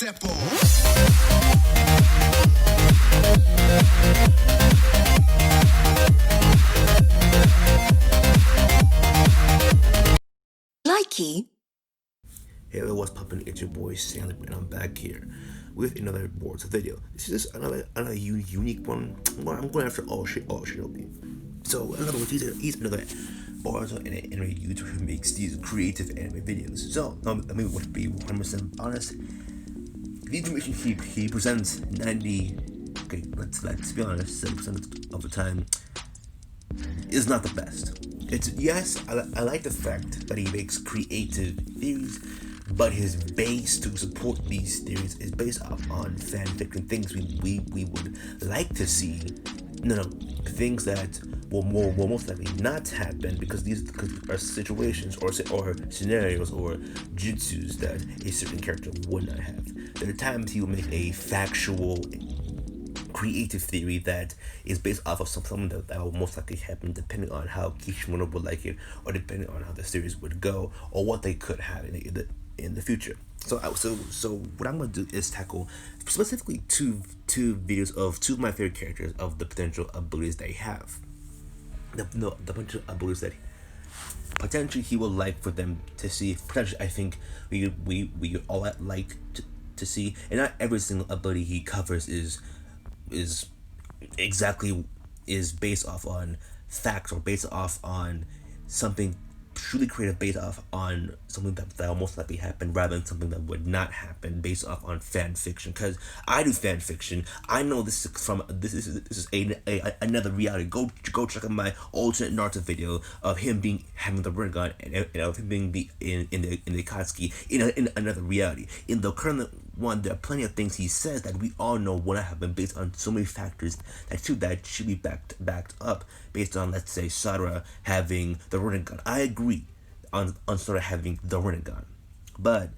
step on. Likee. Hey, what's poppin'? It's your boy Stanley, and I'm back here with another Boruto video. This is just another unique one. I'm going after all Shinobi. So, in other words, he's another Boruto and an anime YouTuber who makes these creative anime videos. So, let me be 100% honest. The information he presents 90, okay, let's be honest, 7% of the time is not the best. It's yes, I like the fact that he makes creative theories, but his base to support these theories is based off on fanfiction, things we would like to see. No, things that will most likely not happen because these are situations or scenarios or jutsus that a certain character would not have. There are times he will make a factual creative theory that is based off of something that will most likely happen depending on how Kishimoto would like it, or depending on how the series would go, or what they could have in the future. So what I'm gonna do is tackle specifically two videos of two of my favorite characters, of the potential abilities they have, the potential abilities that potentially he would like for them to see. Potentially, I think we all like to see, and not every single ability he covers is based off on facts or based off on something truly creative, based off on something that will most likely happen rather than something that would not happen based off on fan fiction. Because I do fan fiction, I know this is another reality. Go check out my alternate Naruto video of him having the Rinnegan and of him being in the Akatsuki in another reality. In the current one, there are plenty of things he says that we all know would not happen based on so many factors that should be backed up based on, let's say, Sarada having the Rinnegan. I agree on Sarada having the Rinnegan, but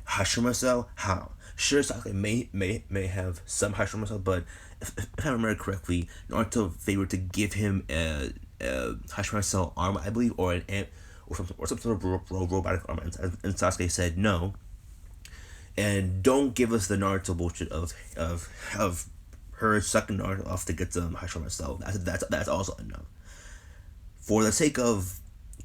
Hashirama Cell, how? Sure, Sasuke may have some Hashirama Cell, but if I remember correctly, Naruto favored to give him a Hashirama Cell arm, I believe, or some sort of robotic arm, and Sasuke said no. And don't give us the Naruto bullshit of her sucking Naruto off to get some Hashirama Cell. That's also enough. For the sake of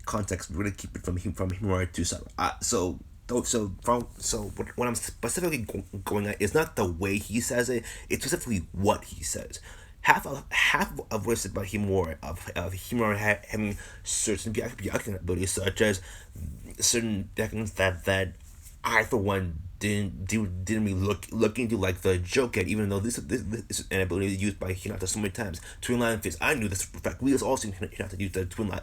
context, we're gonna keep it from Himarawari to Sarada. So what I'm specifically going at is not the way he says it; it's specifically what he says. Half of what is said about Himarawari, of Himarawari having certain byakugan abilities, such as certain byakugan that I, for one, didn't really look into, like the joke at, even though this is an ability used by Hinata so many times. Twin Lion Fist, I knew this for a fact. We also seen Hinata use the Twin Lion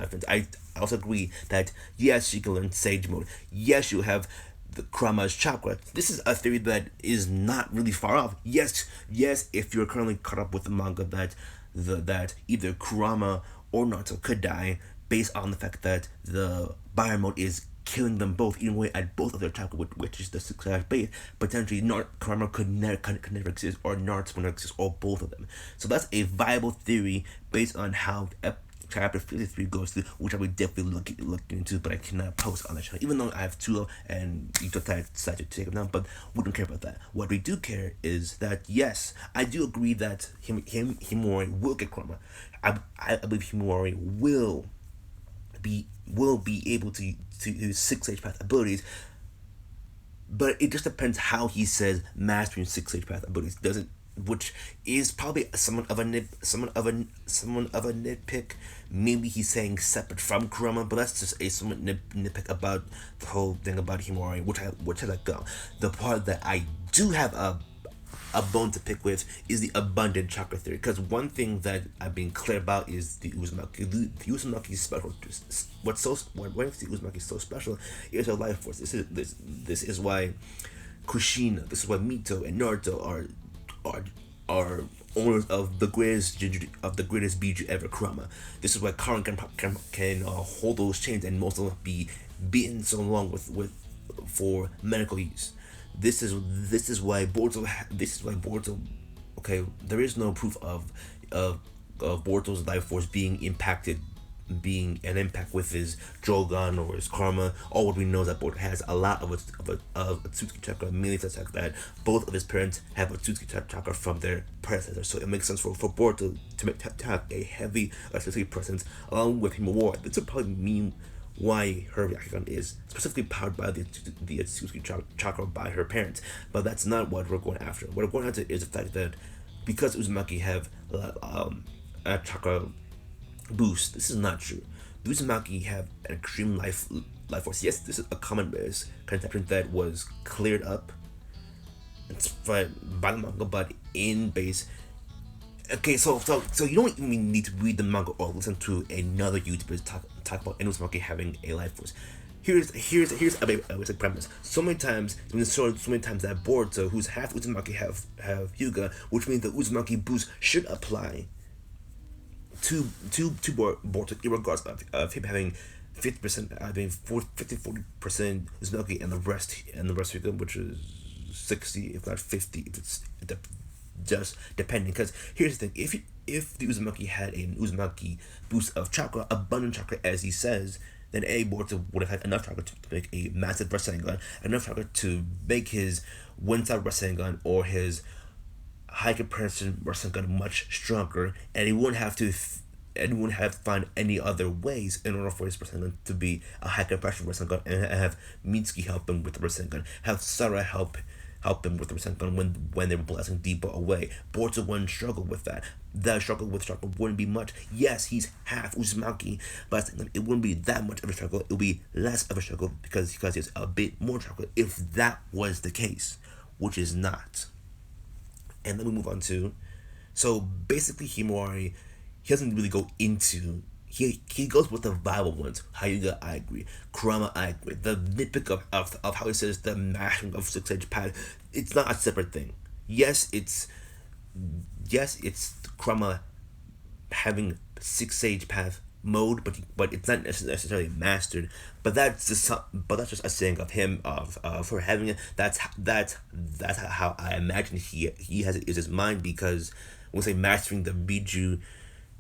Fist. I also agree that yes, she can learn Sage Mode. Yes, you have the Kurama's chakra. This is a theory that is not really far off. Yes, if you're currently caught up with the manga that either Kurama or Naruto could die based on the fact that the Baryon mode is killing them both, eating away at both of their chakra, which is the success base. Potentially, Kurama could never exist, or Naruto would never exist, or both of them. So that's a viable theory based on how chapter 53 goes through, which I would definitely look into, but I cannot post on the channel, even though I have two, and you decide to take them down. But we don't care about that. What we do care is that yes, I do agree that Himarawari will get Kurama. I believe Himarawari will be able to use 6 Sage Path abilities, but it just depends how he says mastering 6 Sage Path abilities doesn't, which is probably somewhat of a nitpick. Maybe he's saying separate from Kurama, but that's just a somewhat nitpick about the whole thing about Himarawari, which I let go. The part that I do have a bone to pick with is the abundant chakra theory, because one thing that I've been clear about is the Uzumaki. The Uzumaki is special. What makes the Uzumaki so special is her life force. This is why Kushina, this is why Mito and Naruto are owners of the greatest Biju ever, Kurama. This is why Karen can hold those chains and most of them be beaten so long for medical use. This is why Boruto. Okay, there is no proof of Boruto's life force being impacted being an impact with his Jogan or his Kurama. All what we know is that Boruto has a lot of Otsutsuki chakra, mainly the fact that both of his parents have Otsutsuki chakra from their predecessors. So it makes sense for Boruto to have a heavy Otsutsuki presence along with Himarawari. This would probably mean why her Byakugan is specifically powered by the Otsutsuki chakra by her parents. But that's not what we're going after. What we're going after is the fact that because Uzumaki have a chakra boost, this is not true. The Uzumaki have an extreme life force. Yes, this is a common misconception that was cleared up by the manga, but in base. Okay, so you don't even need to read the manga or listen to another YouTuber talk about an Uzumaki having a life force. Here's a basic premise. So many times that Boruto, who's half Uzumaki, have Hyuga, which means the Uzumaki boost should apply to Boruto, irregardless of him having 50%, having 50-40% Uzumaki, and the rest Hyuga, which is 60, if not 50, if it's just depending. Because here's the thing: if the Uzumaki had an Uzumaki boost of chakra, abundant chakra, as he says, then Boruto would have had enough chakra to make a massive Rasengan, enough chakra to make his Wind-Side Rasengan or his high comparison Rasengan much stronger, and he wouldn't have to find any other ways in order for his Rasengan to be a high compression Rasengan, and have Mitsuki help him with the Rasengan, have Sarada help him with the Rasengan when they were blasting deeper away. Boruto wouldn't struggle with that. The struggle with chakra wouldn't be much. Yes, he's half Uzumaki, but it wouldn't be that much of a struggle. It would be less of a struggle because he has a bit more chakra, if that was the case, which is not. And then we move on to, so basically Himarawari, he doesn't really go into, he goes with the viable ones. Hyuga, I agree. Kurama, I agree. The nitpick of how he says the mashing of 6-edge pad, it's not a separate thing. Yes, it's Kurama having 6-stage path mode, but it's not necessarily mastered. But that's just a saying of him for having it. That's how I imagine he has it in his mind, because when we say mastering the Biju,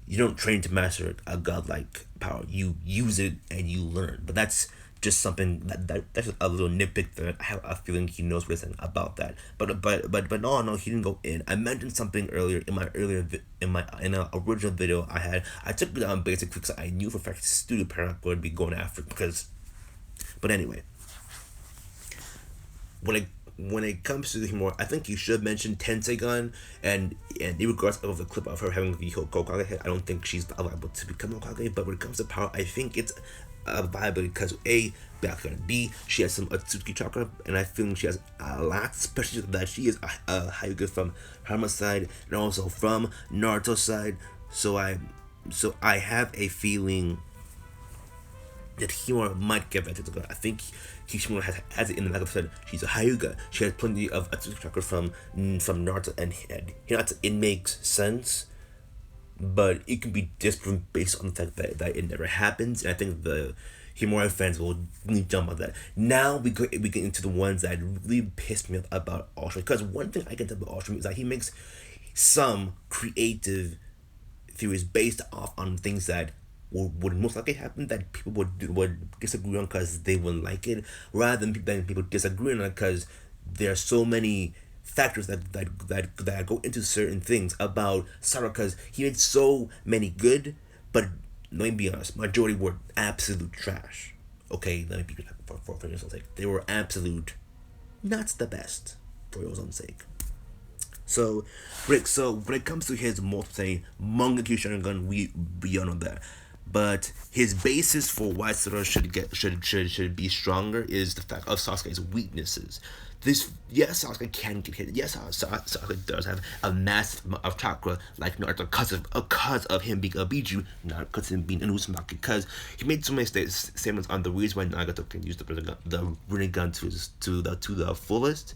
you don't train to master a godlike power. You use it and you learn. But that's just something that's just a little nitpick that I have a feeling he knows what he's saying about that. But no, he didn't go in. I mentioned something earlier in an original video I had. I took it down basic because I knew for a fact Studio Parent would be going after it, because. But anyway, when it comes to the Himura, I think you should mention Tenseigan, and in regards of the clip of her having the Hokage head, I don't think she's viable to become Hokage. But when it comes to power, I think it's viable because A, Byakugan, B, she has some Otsutsuki chakra, and I feel she has a lot, especially that she is a Hyuga from Harama's side and also from Naruto's side. So I have a feeling that Himura might get better to go. I think Kishimoto has it in the back of his head. She's a Hyuga. She has plenty of Otsutsuki chakra from Naruto and it makes sense, but it can be disproven based on the fact that it never happens. And I think the Himura fans will really jump on that. Now we get into the ones that really pissed me off about Ostrom, because one thing I can tell about Ostrom is that he makes some creative theories based off on things that would most likely happen, that people would disagree on because they wouldn't like it, rather than people disagreeing on it because there are so many factors that go into certain things about Sarada, because he made so many good, but let me be honest, majority were absolute trash. Okay, let me be for your own sake. They were absolute, not the best for your own sake. So when it comes to his multiple manga Sharingan, we all know that. But his basis for why Sarada should be stronger is the fact of Sasuke's weaknesses. Sasuke can get hit. Yes, Sasuke does have a massive amount of chakra like Naruto because of him being a Biju, not because of him being an Uzumaki. Because he made so many statements on the reason why Nagato can use the Rinnegan to the fullest.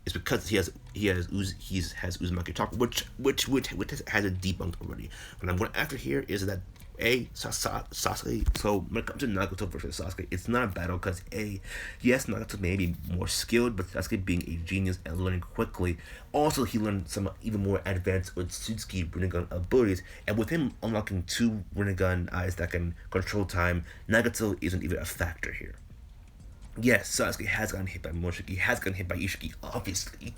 It's because he has Uzumaki chakra, which has a debunked already. What I'm going after here is that Sasuke. So when it comes to Nagato versus Sasuke, it's not a battle because yes, Nagato may be more skilled, but Sasuke being a genius and learning quickly, also he learned some even more advanced Otsutsuki Rinnegan abilities, and with him unlocking 2 Rinnegan eyes that can control time, Nagato isn't even a factor here. Yes, Sasuke has gotten hit by Moshiki, has gotten hit by Ishiki, obviously,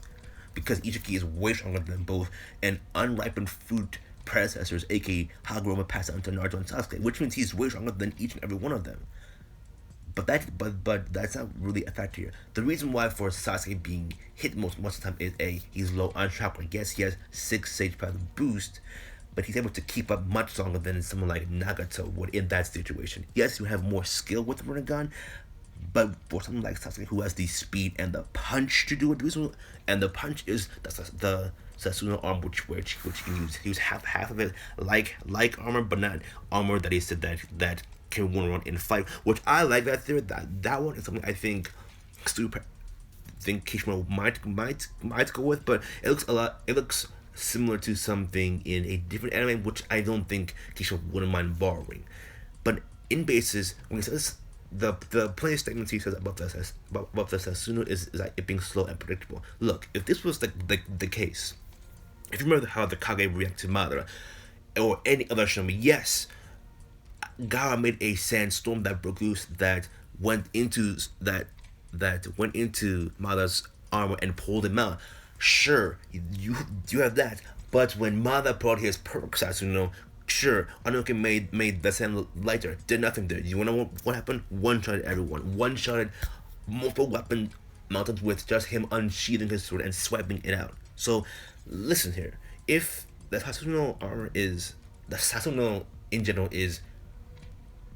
because Ishiki is way stronger than both, and unripened fruit predecessors, aka Hagoromo, passed on to Naruto and Sasuke, which means he's way stronger than each and every one of them. But that's not really a factor here. The reason why for Sasuke being hit most of the time is he's low on chakra. Yes, he has 6 Sage Path boost, but he's able to keep up much longer than someone like Nagato would in that situation. Yes, you have more skill with the Rinnegan, but for someone like Sasuke who has the speed and the punch to do it, and the punch is the Sasuno arm which he can use half of it like armor, but not armor that he said that can run in fight. Which I like that theory. That one is something I think Kishimoto might go with, but it looks similar to something in a different anime, which I don't think Kishimoto wouldn't mind borrowing. But in basis, when he says the plain statements he says about the Sasuno is like it being slow and predictable. Look, if this was the case, if you remember how the Kage reacted to Madara or any other Shinobi, yes, Gaara made a sandstorm that broke loose that went into Madara's armor and pulled him out. Sure, you have that, but when Madara brought his perfect Sasuno, sure, Anoki made the sand lighter, did nothing there. You wanna know what happened? One-shotted everyone. One-shotted multiple weapon mountains with just him unsheathing his sword and swiping it out. So, listen here. If the Sasuno in general is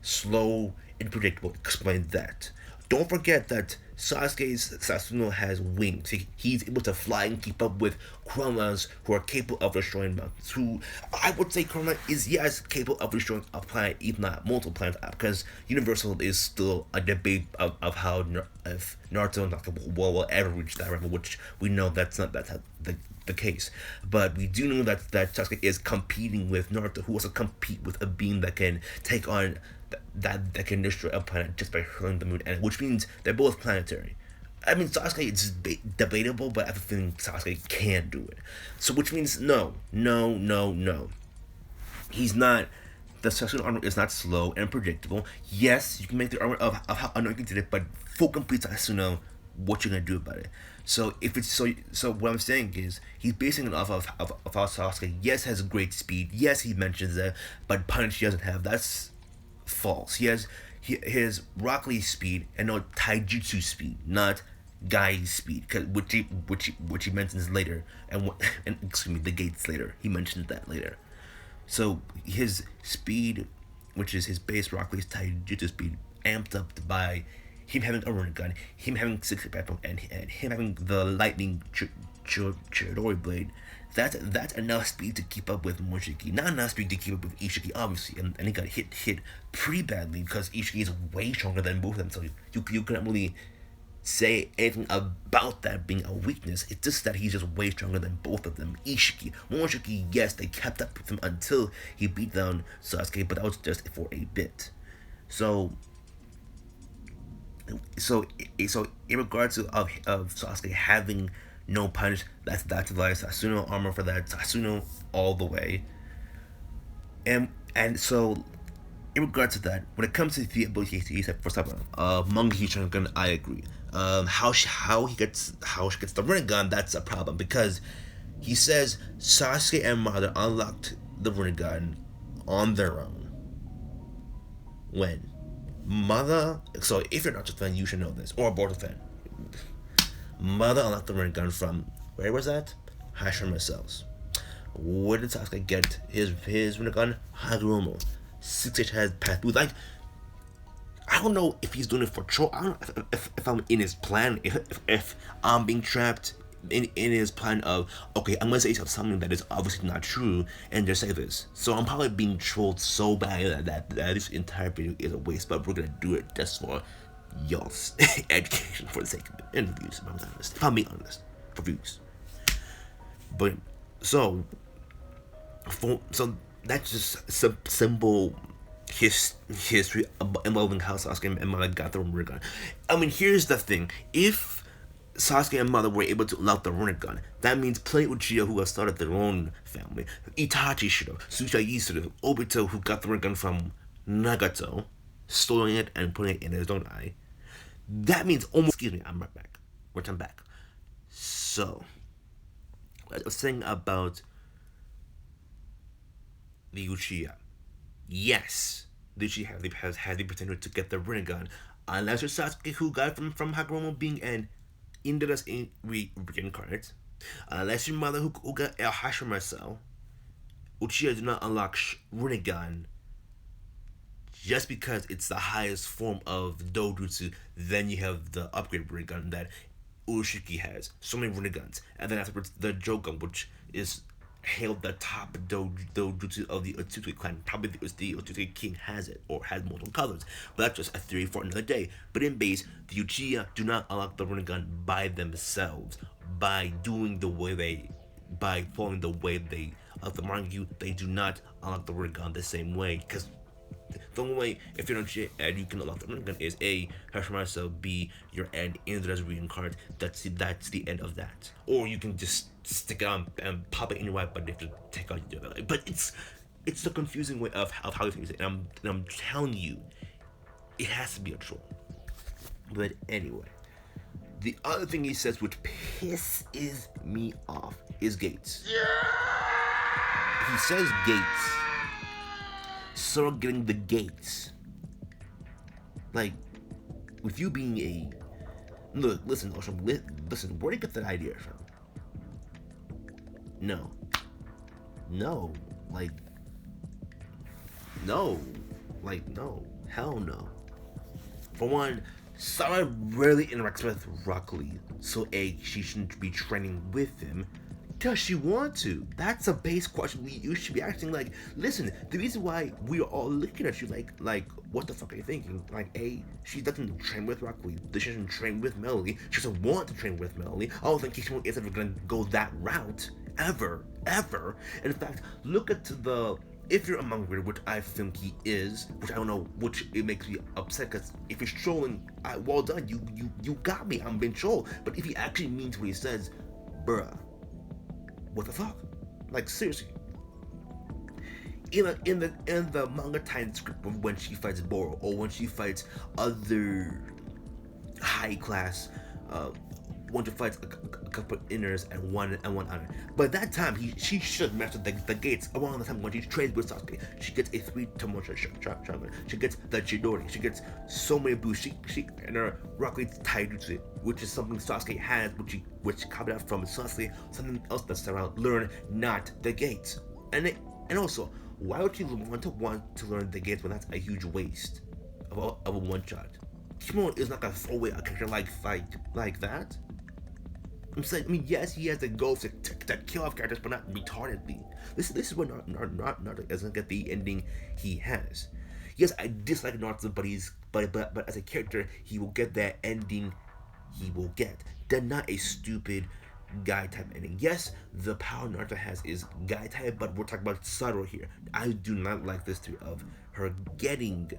slow and predictable, explain that. Don't forget that Sasuke's Sasuno has wings. He's able to fly and keep up with Kurama's, who are capable of destroying mountains. Who I would say Kurama is capable of destroying a planet, if not multiple planets, because Universal is still a debate of how if Naruto and will ever reach that level, which we know that's not the case. But we do know that Sasuke is competing with Naruto, who also compete with a being that can take on that can destroy a planet just by hurling the moon, and which means they're both planetary. I mean, Sasuke is debatable, but I have a feeling Sasuke can do it. So, which means no. He's not. The Sasuke armor is not slow and predictable. Yes, you can make the armor of how Anoki did it, but full complete Sasuke, what you gonna do about it? So if it's so what I'm saying is he's basing it off of how Sasuke has great speed. Yes, he mentions that, but punch he doesn't have. That's false. He has his Rock Lee speed and no taijutsu speed, not Gai's speed, which he mentions later, and excuse me, the gates later. He mentions that later. So his speed, which is his base Rock Lee's taijutsu speed, amped up by him having a Rinnegan, him having 6 backbone, and him having the lightning Chidori blade. That's enough speed to keep up with Moshiki. Not enough speed to keep up with Ishiki, obviously, and he got hit pretty badly because Ishiki is way stronger than both of them. So you couldn't really say anything about that being a weakness. It's just that he's just way stronger than both of them. Moshiki, yes, they kept up with him until he beat down Sasuke, but that was just for a bit. So in regards to of Sasuke having no punch, that's like Sasuno armor for that, Sasuno all the way. And so in regards to that, when it comes to the ability he said for example, manga Hishingun, I agree. How she gets the Rinnegan, that's a problem because he says Sasuke and Madara unlocked the Rinnegan on their own. When Mother, so if you're not a fan, you should know this, or a Boruto fan. Mother unlocked the Rinnegan from, where was that? Hashirama cells. Where did Sasuke get his Rinnegan? Hagoromo. 6H has path through. Like, I don't know if he's doing it for troll. I don't know if I'm in his plan, if I'm being trapped in his plan of, okay, I'm gonna say something that is obviously not true and just say this. So I'm probably being trolled so bad that this entire video is a waste, but we're gonna do it just for y'all's education, for the sake of interviews. If I'm being honest, for views. But so that's just some simple his history involving how Sasuke and Mother got the Rinnegan. I mean, here's the thing: if Sasuke and Mother were able to unlock the Rinnegan, that means plenty Uchiha who have started their own family, Itachi should have, Tsuchiya should have, Obito who got the Rinnegan from Nagato, stealing it and putting it in his own eye. That means almost. Excuse me, I'm right back. I'm back. So, I was saying about the Uchiha. Yes, the Uchiha has the potential to get the Rinnegan, unless you're Sasuke who got it from Hagoromo being an Indus reincarnate. Unless your mother who got El Hashima cell, Uchiha do not unlock Rinnegan just because it's the highest form of Dojutsu. Then you have the upgrade Rinnegan that Urashiki has. So many Rinnegans. And then afterwards, the Jogan, which is hailed the top dojutsu of the Otsutsuki clan. Probably the Otsutsuki king has it, or has multiple colors. But that's just a theory for another day. But in base, the Uchiha do not unlock the Rinnegan by themselves. By following the way they of the manga, they do not unlock the Rinnegan the same way. Because the only way, if you're not shit and you can unlock the Rinnegan, is A, Hashima cell, B, your end Indras reincarnate. That's the end of that. Or you can just stick it on and pop it in your wife, but you have to take out your other. But it's the confusing way of how you use it. And I'm telling you, it has to be a troll. But anyway, the other thing he says, which pisses me off, is gates. Yeah! He says gates. Start getting the gates. Like, with you being a... Look, listen, Osham, listen, where do you get that idea from? No. Like, no. Hell no. For one, Sarada rarely interacts with Rock Lee, so A, she shouldn't be training with him. Does she want to? That's a base question. You should be asking, like, listen, the reason why we are all looking at you like, what the fuck are you thinking? Like, A, she doesn't train with Rock Lee. She doesn't train with Melody. She doesn't want to train with Melody. I don't think Kishimoto is ever gonna go that route. Ever. And in fact, look at if you're a manga reader, which I think he is, which I don't know, which it makes me upset, because if he's trolling, well done, you got me, I'm being trolled. But if he actually means what he says, bruh, what the fuck? Like, seriously. In the manga time script, when she fights Boruto, or when she fights other high class, when she fights a couple inners and one outer. By that time, she should master the gates. Around the time when she trains with Sasuke, she gets a 3 Tomocha chakra. She gets the Chidori. She gets so many boosts. She and her Rock Lee Taijutsu, which is something Sasuke has, which copied out from Sasuke, something else that Sarada learned, not the gates. And also, why would you want to learn the gates when that's a huge waste of a one shot? Kishimoto is not gonna throw away a character like that. I'm saying, I mean, yes, he has the goals to kill off characters, but not retardedly. This is what Naruto doesn't get the ending he has. Yes, I dislike Naruto, but as a character, he will get that ending he will get. They're not a stupid guy type ending. Yes, the power Naruto has is guy type, but we're talking about Sarada here. I do not like this theory of her getting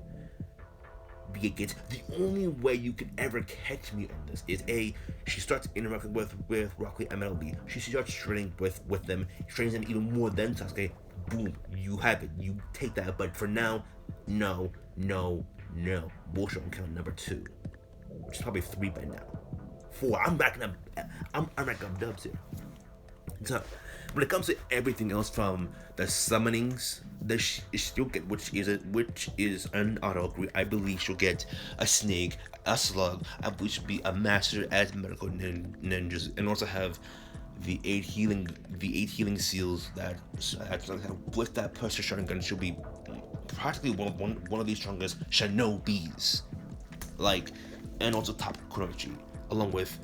the gates. The only way you could ever catch me on this is A, she starts interacting with Rock Lee and MLB. She starts training with them, trains them even more than Sasuke. Boom, you have it. You take that. But for now, no. Bullshit on count number 2, which is probably 3 by now. 4. I'm racking up dubs here. So, when it comes to everything else, from the summonings, she'll get, which is an auto agree. I believe she'll get a snake, a slug. I believe she'll be a master as medical ninjas, and also have the 8 healing seals that with that pressure shotgun, she'll be practically one of the strongest shinobis. Like, and also top Kuroichi, along with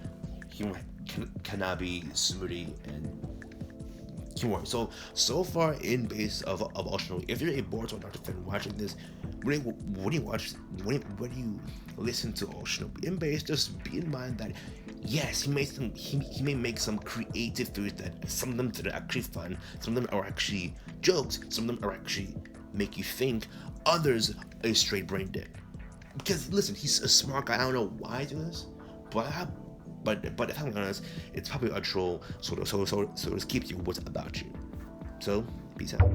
Kanabi, Sumuri, and Kimura. So far in base of Oshino, if you're a Boruto Naruto fan watching this, when you listen to Oshino in base, just be in mind that yes, he may make some creative theories that some of them that are actually fun, some of them are actually jokes, some of them are actually make you think. others a straight brain dick. Because listen, he's a smart guy. I don't know why he's doing this, but if I'm honest, it's probably a troll, so to keep you what's about you. So peace out.